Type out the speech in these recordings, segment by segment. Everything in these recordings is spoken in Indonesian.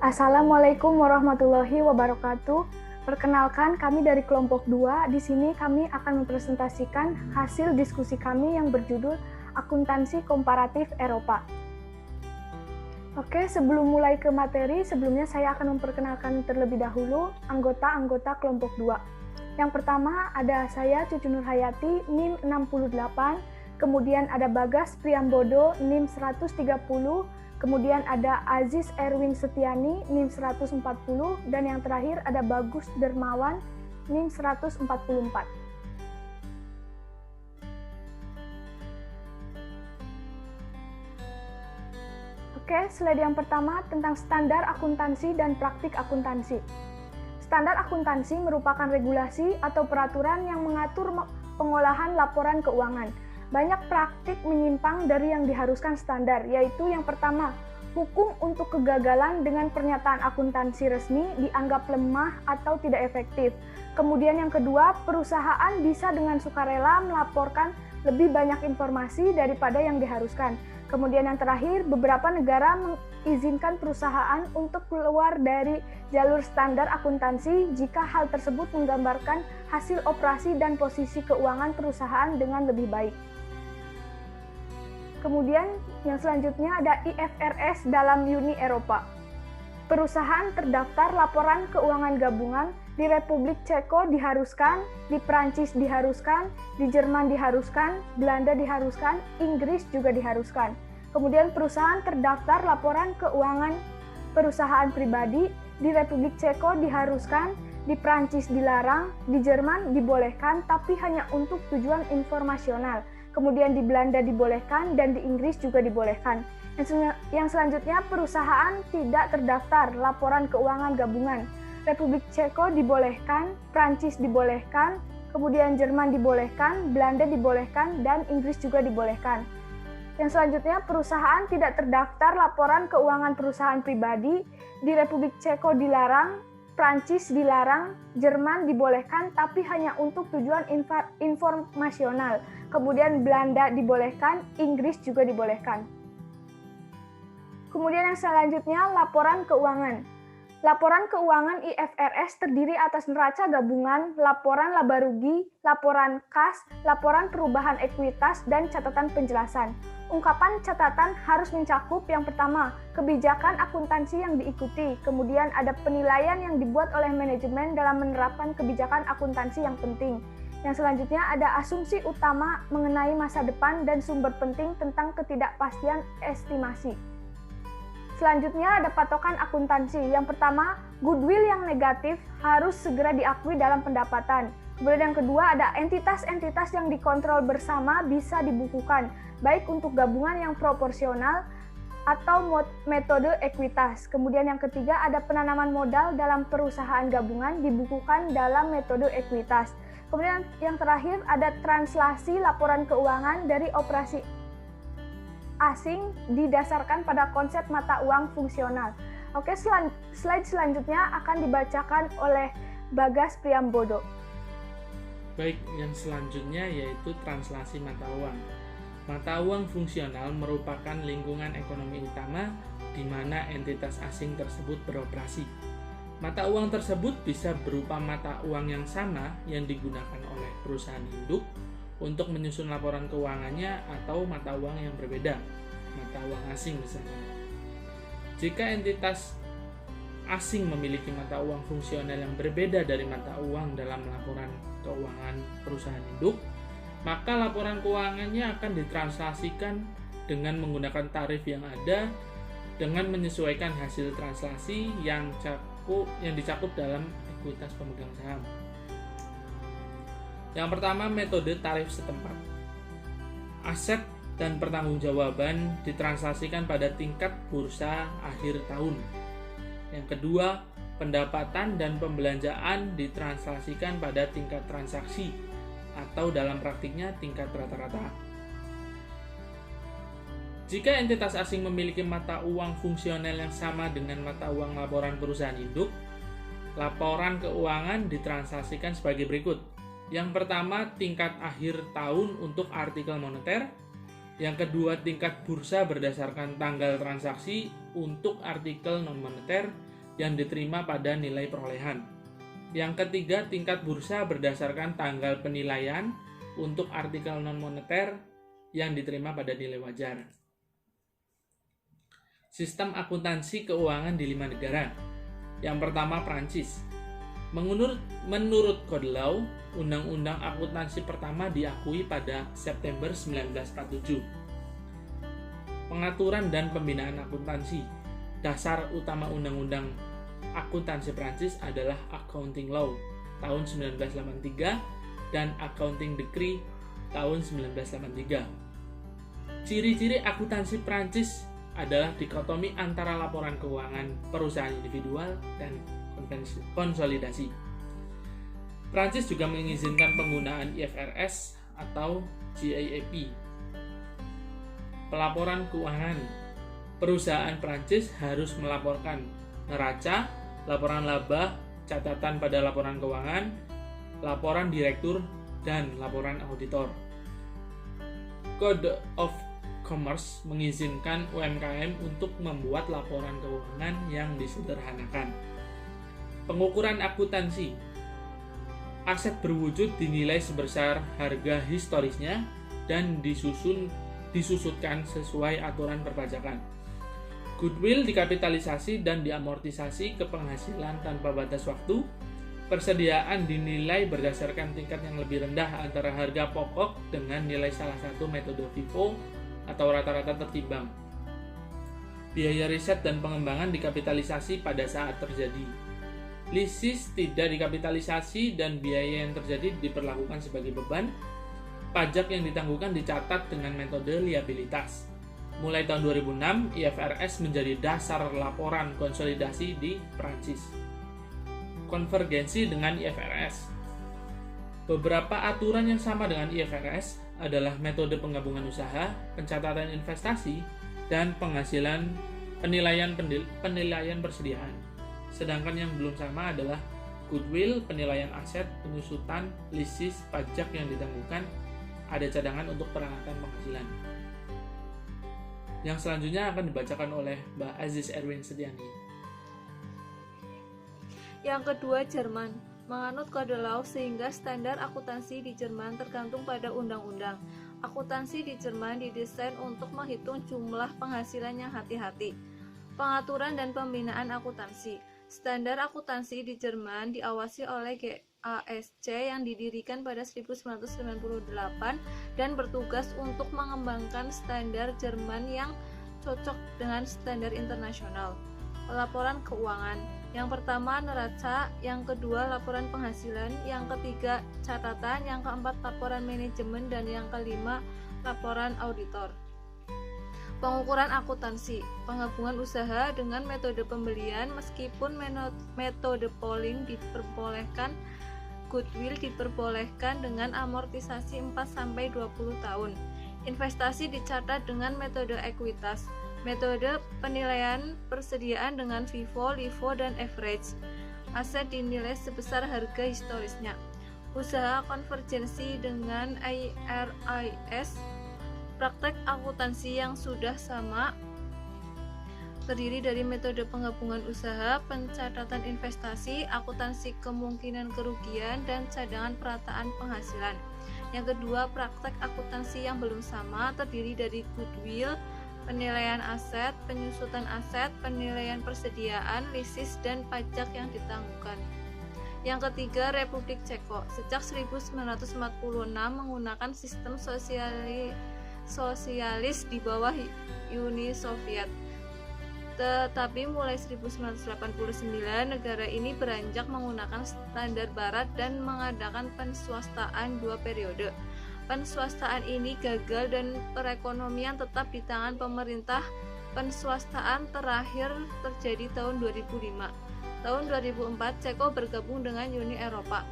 Assalamualaikum warahmatullahi wabarakatuh. Perkenalkan, kami dari kelompok 2. Di sini kami akan mempresentasikan hasil diskusi kami yang berjudul Akuntansi Komparatif Eropa. Oke, sebelum mulai ke materi, sebelumnya saya akan memperkenalkan terlebih dahulu anggota-anggota kelompok 2. Yang pertama ada saya, Cucu Nurhayati, NIM 68, kemudian ada Bagas Priambodo, NIM 130, kemudian ada Aziz Erwin Setiani, NIM 140, dan yang terakhir ada Bagus Dermawan, NIM 144. Oke, slide yang pertama tentang standar akuntansi dan praktik akuntansi. Standar akuntansi merupakan regulasi atau peraturan yang mengatur pengolahan laporan keuangan. Banyak praktik menyimpang dari yang diharuskan standar, yaitu yang pertama, hukum untuk kegagalan dengan pernyataan akuntansi resmi dianggap lemah atau tidak efektif. Kemudian yang kedua, perusahaan bisa dengan sukarela melaporkan lebih banyak informasi daripada yang diharuskan. Kemudian yang terakhir, beberapa negara mengizinkan perusahaan untuk keluar dari jalur standar akuntansi jika hal tersebut menggambarkan hasil operasi dan posisi keuangan perusahaan dengan lebih baik. Kemudian yang selanjutnya ada IFRS dalam Uni Eropa. Perusahaan terdaftar laporan keuangan gabungan di Republik Ceko diharuskan, di Prancis diharuskan, di Jerman diharuskan, Belanda diharuskan, Inggris juga diharuskan. Kemudian perusahaan terdaftar laporan keuangan perusahaan pribadi di Republik Ceko diharuskan, di Prancis dilarang, di Jerman dibolehkan tapi hanya untuk tujuan informasional. Kemudian di Belanda dibolehkan dan di Inggris juga dibolehkan. Yang selanjutnya perusahaan tidak terdaftar laporan keuangan gabungan. Republik Ceko dibolehkan, Prancis dibolehkan, kemudian Jerman dibolehkan, Belanda dibolehkan, dan Inggris juga dibolehkan. Yang selanjutnya perusahaan tidak terdaftar laporan keuangan perusahaan pribadi. Di Republik Ceko dilarang, Prancis dilarang, Jerman dibolehkan tapi hanya untuk tujuan informasional. Kemudian Belanda dibolehkan, Inggris juga dibolehkan. Kemudian yang selanjutnya laporan keuangan. Laporan keuangan IFRS terdiri atas neraca gabungan, laporan laba rugi, laporan kas, laporan perubahan ekuitas, dan catatan penjelasan. Ungkapan catatan harus mencakup yang pertama, kebijakan akuntansi yang diikuti, kemudian ada penilaian yang dibuat oleh manajemen dalam menerapkan kebijakan akuntansi yang penting. Yang selanjutnya ada asumsi utama mengenai masa depan dan sumber penting tentang ketidakpastian estimasi. Selanjutnya ada patokan akuntansi. Yang pertama, goodwill yang negatif harus segera diakui dalam pendapatan. Kemudian yang kedua ada entitas-entitas yang dikontrol bersama bisa dibukukan, baik untuk gabungan yang proporsional atau metode ekuitas. Kemudian yang ketiga ada penanaman modal dalam perusahaan gabungan dibukukan dalam metode ekuitas. Kemudian yang terakhir ada translasi laporan keuangan dari operasi asing didasarkan pada konsep mata uang fungsional. Oke, slide selanjutnya akan dibacakan oleh Bagas Priambodo. Baik, yang selanjutnya yaitu translasi mata uang. Mata uang fungsional merupakan lingkungan ekonomi utama di mana entitas asing tersebut beroperasi. Mata uang tersebut bisa berupa mata uang yang sama yang digunakan oleh perusahaan induk untuk menyusun laporan keuangannya atau mata uang yang berbeda, mata uang asing misalnya. Jika entitas asing memiliki mata uang fungsional yang berbeda dari mata uang dalam laporan keuangan perusahaan induk, maka laporan keuangannya akan ditranslasikan dengan menggunakan tarif yang ada dengan menyesuaikan hasil translasi yang dicakup dalam ekuitas pemegang saham. Yang pertama, metode tarif setempat. Aset dan pertanggungjawaban ditranslasikan pada tingkat bursa akhir tahun. Yang kedua, pendapatan dan pembelanjaan ditranslasikan pada tingkat transaksi atau dalam praktiknya tingkat rata-rata. Jika entitas asing memiliki mata uang fungsional yang sama dengan mata uang laporan perusahaan induk, laporan keuangan ditranslasikan sebagai berikut. Yang pertama, tingkat akhir tahun untuk artikel moneter. Yang kedua, tingkat bursa berdasarkan tanggal transaksi untuk artikel non-moneter. yang diterima pada nilai perolehan. Yang ketiga, tingkat bursa berdasarkan tanggal penilaian untuk artikel non-moneter yang diterima pada nilai wajar. Sistem akuntansi keuangan di 5 negara. Yang pertama, Prancis. Menurut Code Law, Undang-Undang Akuntansi pertama diakui pada September 1947. Pengaturan dan pembinaan akuntansi. Dasar utama Undang-Undang Akuntansi Prancis adalah Accounting Law tahun 1983 dan Accounting Decree tahun 1983. Ciri-ciri akuntansi Prancis adalah dikotomi antara laporan keuangan perusahaan individual dan konsolidasi. Prancis juga mengizinkan penggunaan IFRS atau GAAP. Pelaporan keuangan. Perusahaan Prancis harus melaporkan neraca, laporan laba, catatan pada laporan keuangan, laporan direktur, dan laporan auditor. Code of Commerce mengizinkan UMKM untuk membuat laporan keuangan yang disederhanakan. Pengukuran akuntansi. Aset berwujud dinilai sebesar harga historisnya dan disusutkan sesuai aturan perpajakan. Goodwill dikapitalisasi dan diamortisasi ke penghasilan tanpa batas waktu. Persediaan dinilai berdasarkan tingkat yang lebih rendah antara harga pokok dengan nilai salah satu metode FIFO atau rata-rata tertimbang. Biaya riset dan pengembangan dikapitalisasi pada saat terjadi. Lisis tidak dikapitalisasi dan biaya yang terjadi diperlakukan sebagai beban. Pajak yang ditangguhkan dicatat dengan metode liabilitas. Mulai tahun 2006, IFRS menjadi dasar laporan konsolidasi di Prancis. Konvergensi dengan IFRS. Beberapa aturan yang sama dengan IFRS adalah metode penggabungan usaha, pencatatan investasi, dan penghasilan penilaian persediaan. Sedangkan yang belum sama adalah goodwill, penilaian aset, penyusutan, lisis, pajak yang ditangguhkan, ada cadangan untuk peralatan penghasilan. Yang selanjutnya akan dibacakan oleh Mbak Aziz Erwin Setiani. Yang kedua, Jerman. Menganut Code Law sehingga standar akuntansi di Jerman tergantung pada undang-undang. Akuntansi di Jerman didesain untuk menghitung jumlah penghasilan yang hati-hati. Pengaturan dan pembinaan akuntansi. Standar akuntansi di Jerman diawasi oleh GASC yang didirikan pada 1998 dan bertugas untuk mengembangkan standar Jerman yang cocok dengan standar internasional. Pelaporan keuangan. Yang pertama, neraca. Yang kedua, laporan penghasilan. Yang ketiga, catatan. Yang keempat, laporan manajemen. Dan yang kelima, laporan auditor. Pengukuran akuntansi. Penggabungan usaha dengan metode pembelian meskipun metode polling diperbolehkan. Goodwill diperbolehkan dengan amortisasi 4-20 tahun. Investasi dicatat dengan metode ekuitas. Metode penilaian persediaan dengan FIFO, LIFO, dan average. Aset dinilai sebesar harga historisnya. Usaha konvergensi dengan IRIS. Praktek akuntansi yang sudah sama terdiri dari metode penggabungan usaha, pencatatan investasi, akuntansi kemungkinan kerugian, dan cadangan perataan penghasilan. Yang kedua, praktek akuntansi yang belum sama terdiri dari goodwill, penilaian aset, penyusutan aset, penilaian persediaan, lisis, dan pajak yang ditangguhkan. Yang ketiga, Republik Ceko. Sejak 1946 menggunakan sistem sosialis di bawah Uni Soviet. Tetapi mulai 1989 negara ini beranjak menggunakan standar barat dan mengadakan penswastaan 2 periode. Penswastaan ini gagal dan perekonomian tetap di tangan pemerintah. Penswastaan terakhir terjadi tahun 2005. Tahun 2004 Ceko bergabung dengan Uni Eropa.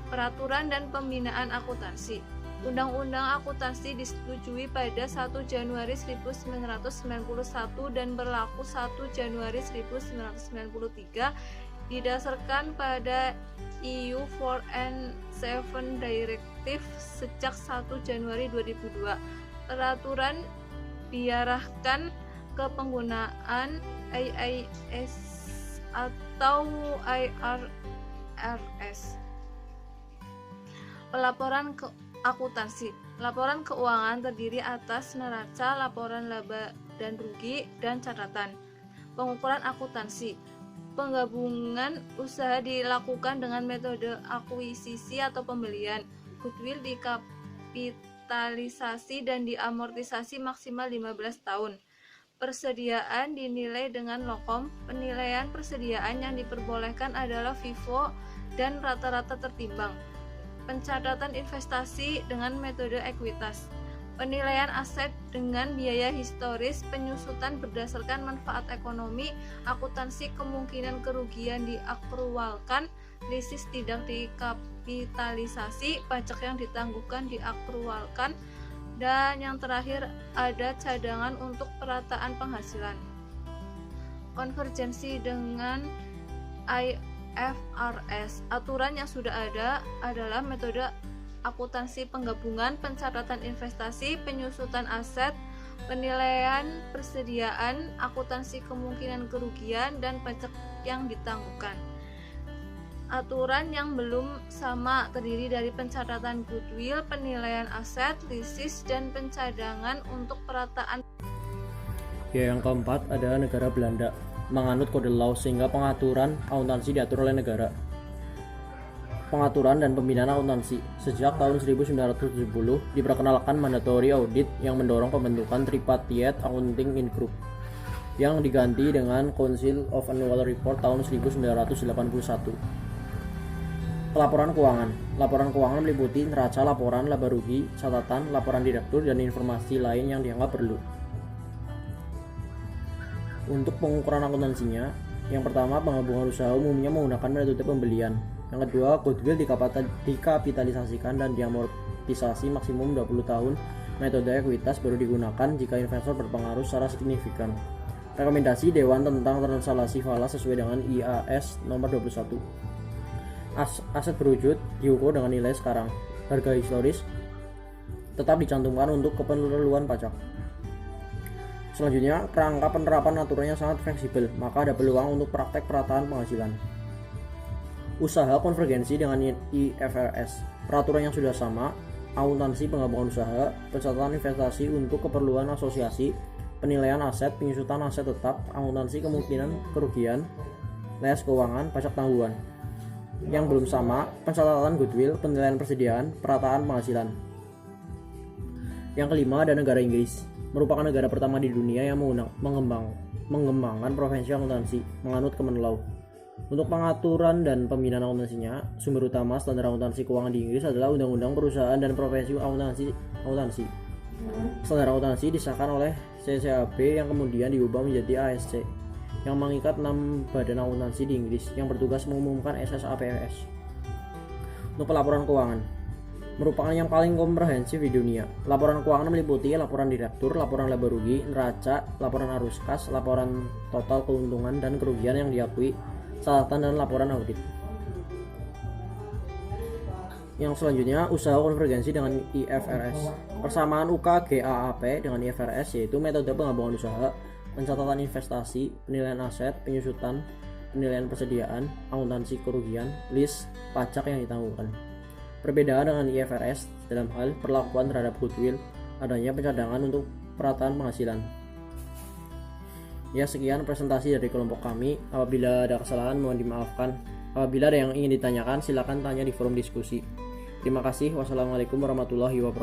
Peraturan dan pembinaan akuntansi. Undang-undang akuntansi disetujui pada 1 Januari 1991 dan berlaku 1 Januari 1993, didasarkan pada EU 4 and 7 Directive sejak 1 Januari 2002. Peraturan diarahkan ke penggunaan IAS atau IFRS. Pelaporan akuntansi. Laporan keuangan terdiri atas neraca, laporan laba dan rugi, dan catatan. Pengukuran akuntansi. Penggabungan usaha dilakukan dengan metode akuisisi atau pembelian. Goodwill dikapitalisasi dan diamortisasi maksimal 15 tahun. Persediaan dinilai dengan lokom. Penilaian persediaan yang diperbolehkan adalah FIFO dan rata-rata tertimbang. Pencatatan investasi dengan metode ekuitas. Penilaian aset dengan biaya historis, penyusutan berdasarkan manfaat ekonomi, akuntansi kemungkinan kerugian diakrualkan, lisis tidak dikapitalisasi, pajak yang ditangguhkan diakrualkan, dan yang terakhir ada cadangan untuk perataan penghasilan. Konvergensi dengan IFRS. Aturan yang sudah ada adalah metode akuntansi penggabungan, pencatatan investasi, penyusutan aset, penilaian persediaan, akuntansi kemungkinan kerugian, dan pajak yang ditangguhkan. Aturan yang belum sama terdiri dari pencatatan goodwill, penilaian aset, lisis, dan pencadangan untuk perataan. Ya, yang keempat adalah negara Belanda menganut kode law sehingga pengaturan akuntansi diatur oleh negara. Pengaturan dan pembinaan akuntansi. Sejak tahun 1970 diperkenalkan mandatory audit yang mendorong pembentukan Tripartite Accounting in Group yang diganti dengan Council of Annual Report tahun 1981. Pelaporan keuangan. Laporan keuangan meliputi neraca, laporan laba rugi, catatan, laporan direktur, dan informasi lain yang dianggap perlu. Untuk pengukuran akuntansinya, yang pertama, penggabungan usaha umumnya menggunakan metode pembelian. Yang kedua, goodwill dikapitalisasikan dan diamortisasi maksimum 20 tahun. Metode ekuitas baru digunakan jika investor berpengaruh secara signifikan. Rekomendasi Dewan tentang translasi falas sesuai dengan IAS nomor 21. Aset berwujud diukur dengan nilai sekarang. Harga historis tetap dicantumkan untuk keperluan pajak. Selanjutnya, kerangka penerapan aturannya sangat fleksibel, maka ada peluang untuk praktek perataan penghasilan. Usaha konvergensi dengan IFRS. Peraturan yang sudah sama, akuntansi penggabungan usaha, pencatatan investasi untuk keperluan asosiasi, penilaian aset, penyusutan aset tetap, akuntansi kemungkinan kerugian, les keuangan, pajak tangguhan. Yang belum sama, pencatatan goodwill, penilaian persediaan, perataan penghasilan. Yang kelima ada negara Inggris, merupakan negara pertama di dunia yang mengembangkan profesi akuntansi, menganut common law. Untuk pengaturan dan pembinaan akuntansinya, sumber utama standar akuntansi keuangan di Inggris adalah Undang-Undang Perusahaan dan Profesi Akuntansi. Standar akuntansi disahkan oleh CCAB yang kemudian diubah menjadi ASC, yang mengikat 6 badan akuntansi di Inggris yang bertugas mengumumkan SSAPS. Untuk pelaporan keuangan, merupakan yang paling komprehensif di dunia. Laporan keuangan meliputi laporan direktur, laporan laba rugi, neraca, laporan arus kas, laporan total keuntungan dan kerugian yang diakui, catatan, dan laporan audit. Yang selanjutnya, usaha konvergensi dengan IFRS. Persamaan UK GAAP dengan IFRS yaitu metode penggabungan usaha, pencatatan investasi, penilaian aset, penyusutan, penilaian persediaan, akuntansi kerugian, list, pajak yang ditangguhkan. Perbedaan dengan IFRS dalam hal perlakuan terhadap goodwill, adanya pencadangan untuk perataan penghasilan. Ya, sekian presentasi dari kelompok kami. Apabila ada kesalahan mohon dimaafkan. Apabila ada yang ingin ditanyakan silakan tanya di forum diskusi. Terima kasih. Wassalamualaikum warahmatullahi wabarakatuh.